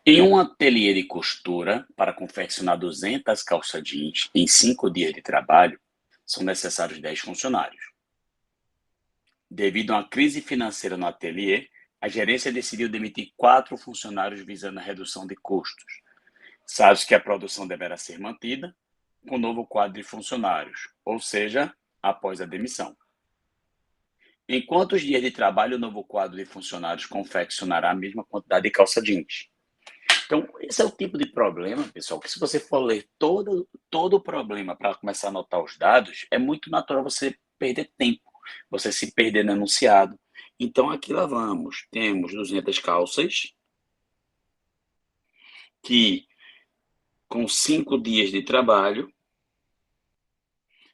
Em um ateliê de costura, para confeccionar 200 calça jeans em 5 dias de trabalho, são necessários 10 funcionários. Devido a uma crise financeira no ateliê, a gerência decidiu demitir 4 funcionários visando a redução de custos. Sabe-se que a produção deverá ser mantida com o novo quadro de funcionários, ou seja, após a demissão. Em quantos dias de trabalho o novo quadro de funcionários confeccionará a mesma quantidade de calça jeans? Então, esse é o tipo de problema, pessoal, que se você for ler todo o problema para começar a anotar os dados, é muito natural você perder tempo, você se perder no enunciado. Então, aqui lá vamos. Temos 200 calças, que com 5 dias de trabalho,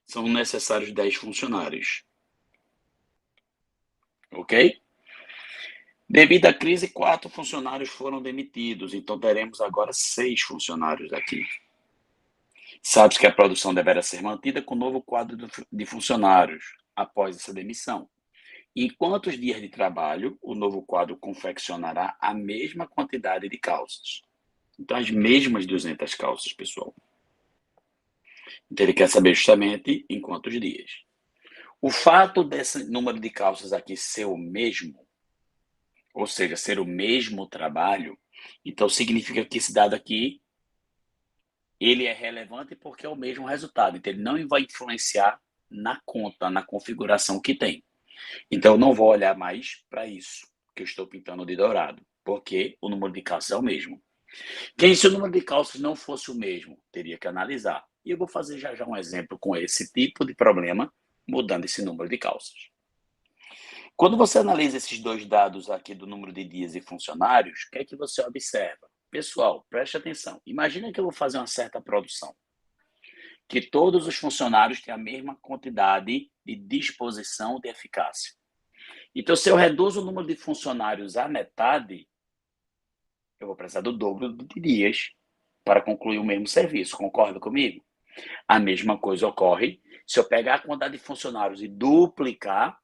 são necessários 10 funcionários. Ok? Devido à crise, 4 funcionários foram demitidos, então teremos agora 6 funcionários aqui. Sabe-se que a produção deverá ser mantida com o novo quadro de funcionários após essa demissão. Em quantos dias de trabalho o novo quadro confeccionará a mesma quantidade de calças? Então, as mesmas 200 calças, pessoal. Então, ele quer saber justamente em quantos dias. O fato desse número de calças aqui ser o mesmo, ou seja, ser o mesmo trabalho, então significa que esse dado aqui ele é relevante porque é o mesmo resultado. Então, ele não vai influenciar na conta, na configuração que tem. Então, eu não vou olhar mais para isso que eu estou pintando de dourado, porque o número de calças é o mesmo. Quem, se o número de calças não fosse o mesmo, teria que analisar. E eu vou fazer já um exemplo com esse tipo de problema, mudando esse número de calças. Quando você analisa esses dois dados aqui do número de dias e funcionários, o que é que você observa? Pessoal, preste atenção. Imagina que eu vou fazer uma certa produção, que todos os funcionários têm a mesma quantidade de disposição de eficácia. Então, se eu reduzo o número de funcionários à metade, eu vou precisar do dobro de dias para concluir o mesmo serviço. Concorda comigo? A mesma coisa ocorre se eu pegar a quantidade de funcionários e duplicar,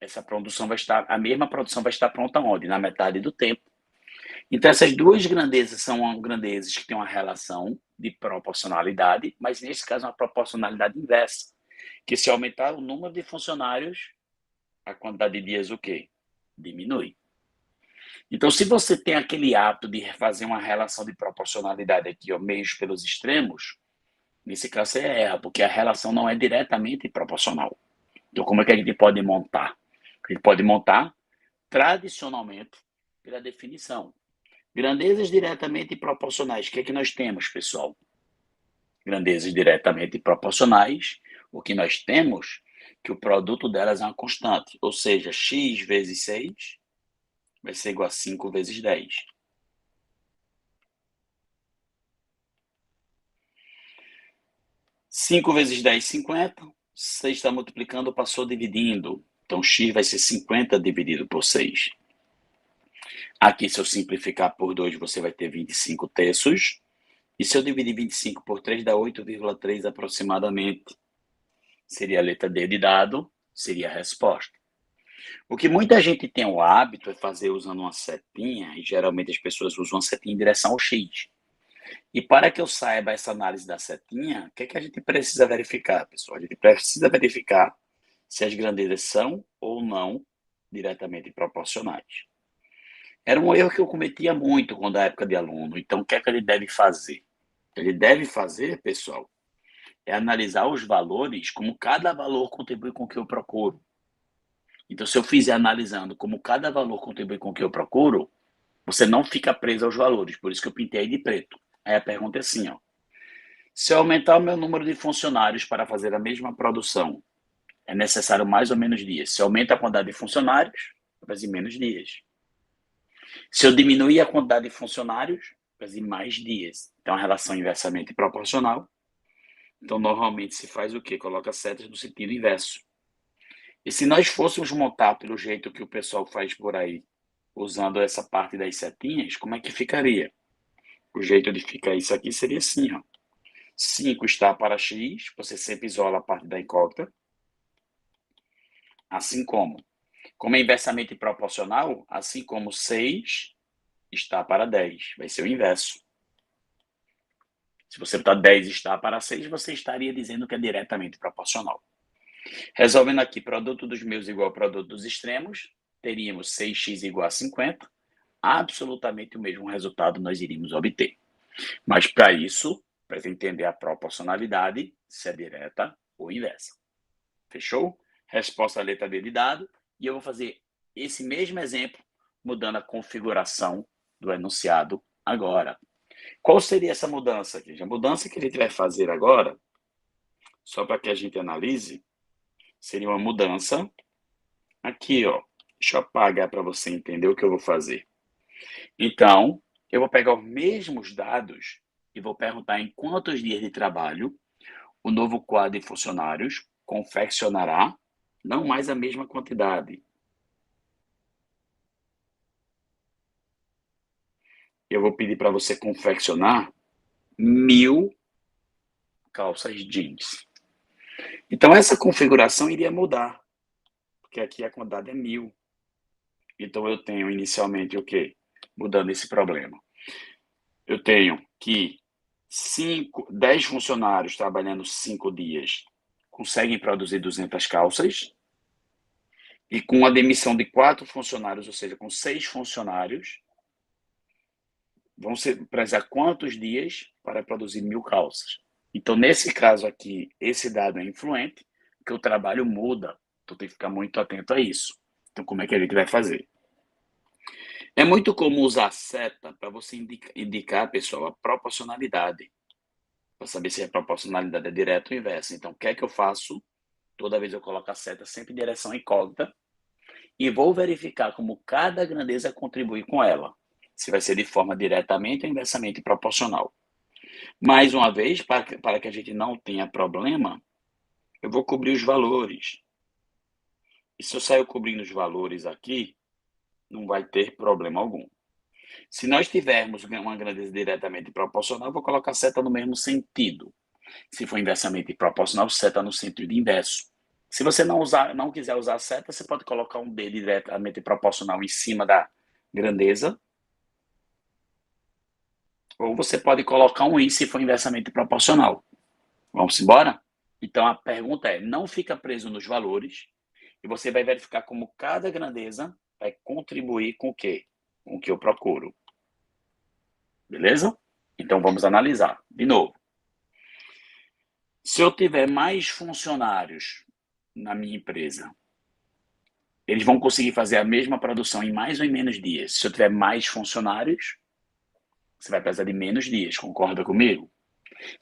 essa produção vai estar, a mesma produção vai estar pronta onde? Na metade do tempo. Então, essas duas grandezas são grandezas que têm uma relação de proporcionalidade, mas nesse caso uma proporcionalidade inversa, que se aumentar o número de funcionários, a quantidade de dias o quê? Diminui. Então, se você tem aquele hábito de fazer uma relação de proporcionalidade aqui, ó, meios pelos extremos, nesse caso você erra, porque a relação não é diretamente proporcional. Então, como é que a gente pode montar? A gente pode montar tradicionalmente pela definição. Grandezas diretamente proporcionais. O que é que nós temos, pessoal? Grandezas diretamente proporcionais. O que nós temos que o produto delas é uma constante, ou seja, x vezes 6 vai ser igual a 5 vezes 10. 5 vezes 10, 50. 6 está multiplicando, passou dividindo. Então, x vai ser 50 dividido por 6. Aqui, se eu simplificar por 2, você vai ter 25 terços. E se eu dividir 25 por 3, dá 8,3 aproximadamente. Seria a letra D de dado, seria a resposta. O que muita gente tem o hábito é fazer usando uma setinha, e geralmente as pessoas usam uma setinha em direção ao X. E para que eu saiba essa análise da setinha, o que é que a gente precisa verificar, pessoal? A gente precisa verificar se as grandezas são ou não diretamente proporcionais. Era um erro que eu cometia muito quando era época de aluno. Então, o que é que ele deve fazer? Ele deve fazer, pessoal, é analisar os valores como cada valor contribui com o que eu procuro. Então, se eu fizer analisando como cada valor contribui com o que eu procuro, você não fica preso aos valores. Por isso que eu pintei de preto. Aí a pergunta é assim, ó. Se eu aumentar o meu número de funcionários para fazer a mesma produção, é necessário mais ou menos dias. Se aumenta a quantidade de funcionários, vai fazer menos dias. Se eu diminuir a quantidade de funcionários, vai fazer mais dias. Então, a relação inversamente proporcional. Então, normalmente se faz o quê? Coloca setas no sentido inverso. E se nós fôssemos montar pelo jeito que o pessoal faz por aí, usando essa parte das setinhas, como é que ficaria? O jeito de ficar isso aqui seria assim, ó. 5 está para x, você sempre isola a parte da incógnita. Assim como é inversamente proporcional, assim como 6 está para 10. Vai ser o inverso. Se você botar 10 está para 6, você estaria dizendo que é diretamente proporcional. Resolvendo aqui produto dos meus igual ao produto dos extremos, teríamos 6x igual a 50. Absolutamente o mesmo resultado nós iríamos obter. Mas para isso, para entender a proporcionalidade, se é direta ou inversa. Fechou? Resposta à letra D de dado. E eu vou fazer esse mesmo exemplo, mudando a configuração do enunciado agora. Qual seria essa mudança aqui? A mudança que a gente vai fazer agora, só para que a gente analise, seria uma mudança aqui, ó. Deixa eu apagar para você entender o que eu vou fazer. Então, eu vou pegar os mesmos dados e vou perguntar em quantos dias de trabalho o novo quadro de funcionários confeccionará não mais a mesma quantidade. Eu vou pedir para você confeccionar 1000 calças jeans. Então, essa configuração iria mudar, porque aqui a quantidade é 1000. Então, eu tenho inicialmente o quê? Mudando esse problema. Eu tenho que 10 funcionários trabalhando 5 dias conseguem produzir 200 calças, e com a demissão de 4 funcionários, ou seja, com 6 funcionários, vão precisar quantos dias para produzir 1000 calças? Então, nesse caso aqui, esse dado é influente, porque o trabalho muda. Então, tem que ficar muito atento a isso. Então, como é que a gente vai fazer? É muito comum usar seta para você indicar, pessoal, a proporcionalidade. Para saber se a proporcionalidade é direta ou inversa. Então, o que é que eu faço? Toda vez eu coloco a seta sempre em direção incógnita e vou verificar como cada grandeza contribui com ela. Se vai ser de forma diretamente ou inversamente proporcional. Mais uma vez, para que a gente não tenha problema, eu vou cobrir os valores. E se eu sair cobrindo os valores aqui, não vai ter problema algum. Se nós tivermos uma grandeza diretamente proporcional, eu vou colocar a seta no mesmo sentido. Se for inversamente proporcional, seta no sentido inverso. Se você não quiser usar a seta, você pode colocar um D diretamente proporcional em cima da grandeza. Ou você pode colocar um I se for inversamente proporcional. Vamos embora? Então a pergunta é: não fica preso nos valores e você vai verificar como cada grandeza vai contribuir com o quê? Com o que eu procuro. Beleza? Então vamos analisar. De novo. Se eu tiver mais funcionários na minha empresa, eles vão conseguir fazer a mesma produção em mais ou em menos dias. Se eu tiver mais funcionários, você vai precisar de menos dias. Concorda comigo?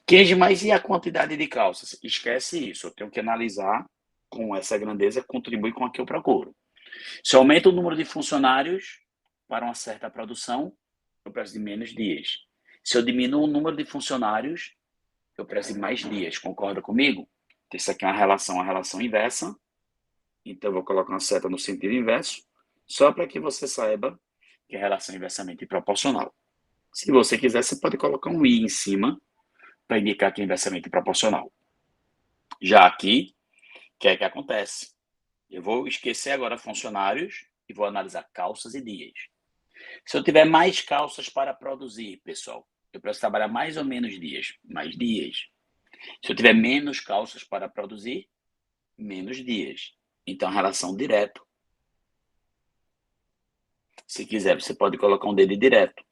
Queijo, mas e a quantidade de calças? Esquece isso. Eu tenho que analisar com essa grandeza, contribui com a que eu procuro. Se eu aumento o número de funcionários para uma certa produção, eu preciso de menos dias. Se eu diminuo o número de funcionários, eu preciso de mais dias. Concorda comigo? Isso aqui é uma relação inversa. Então, eu vou colocar uma seta no sentido inverso, só para que você saiba que é relação inversamente proporcional. Se você quiser, você pode colocar um I em cima para indicar que é inversamente proporcional. Já aqui, o que é que acontece? Eu vou esquecer agora funcionários e vou analisar calças e dias. Se eu tiver mais calças para produzir, pessoal, eu preciso trabalhar mais ou menos dias? Mais dias. Se eu tiver menos calças para produzir, menos dias. Então, a relação direta. Se quiser, você pode colocar um dedo direto.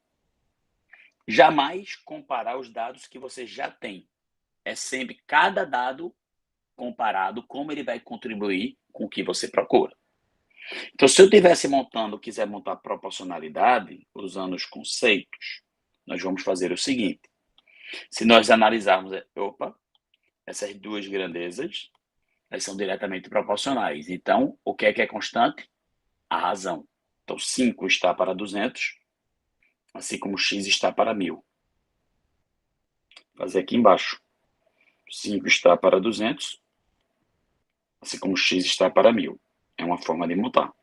Jamais comparar os dados que você já tem. É sempre cada dado comparado, como ele vai contribuir com o que você procura. Então, se eu estivesse quiser montar proporcionalidade, usando os conceitos, nós vamos fazer o seguinte. Se nós analisarmos, essas duas grandezas, elas são diretamente proporcionais. Então, o que é constante? A razão. Então, 5 está para 200, assim como x está para 1000. Vou fazer aqui embaixo. 5 está para 200, assim como x está para 1000. É uma forma de montar.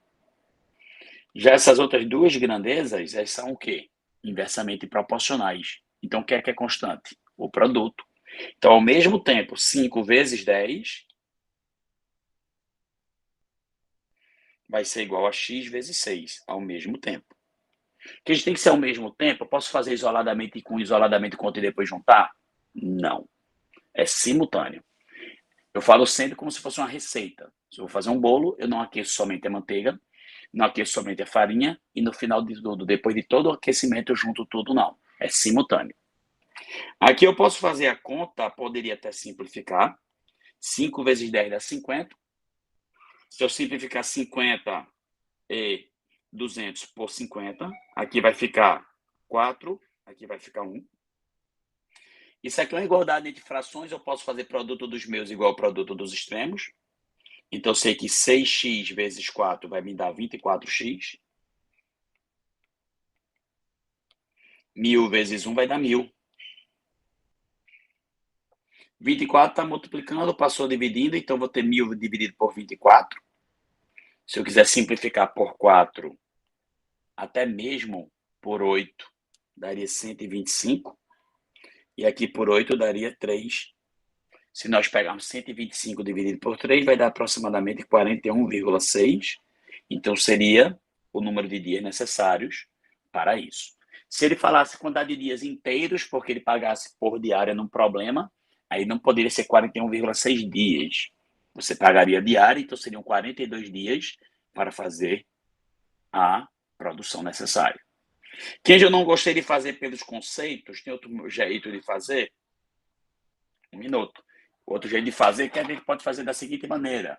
Já essas outras duas grandezas, elas são o quê? Inversamente proporcionais. Então, o que é constante? O produto. Então, ao mesmo tempo, 5 vezes 10 vai ser igual a x vezes 6, ao mesmo tempo. Que a gente tem que ser ao mesmo tempo? Eu posso fazer isoladamente com isoladamente conta e depois juntar? Não. É simultâneo. Eu falo sempre como se fosse uma receita. Se eu vou fazer um bolo, eu não aqueço somente a manteiga, não aqueço somente a farinha e no final de tudo, depois de todo o aquecimento, eu junto tudo, não. É simultâneo. Aqui eu posso fazer a conta, poderia até simplificar. 5 vezes 10 dá 50. Se eu simplificar 50 e 200 por 50, aqui vai ficar 4, aqui vai ficar 1. Isso aqui é uma igualdade entre frações, eu posso fazer produto dos meus igual ao produto dos extremos. Então, eu sei que 6x vezes 4 vai me dar 24x. 1.000 vezes 1 vai dar 1.000. 24 está multiplicando, passou dividindo, então vou ter 1.000 dividido por 24. Se eu quiser simplificar por 4, até mesmo por 8, daria 125. E aqui por 8 daria 3. Se nós pegarmos 125 dividido por 3, vai dar aproximadamente 41,6. Então, seria o número de dias necessários para isso. Se ele falasse quantidade de dias inteiros, porque ele pagasse por diária num problema, aí não poderia ser 41,6 dias. Você pagaria diária, então seriam 42 dias para fazer a produção necessária. Quem eu não gostei de fazer pelos conceitos, tem outro jeito de fazer? Um minuto. Outro jeito de fazer que a gente pode fazer da seguinte maneira.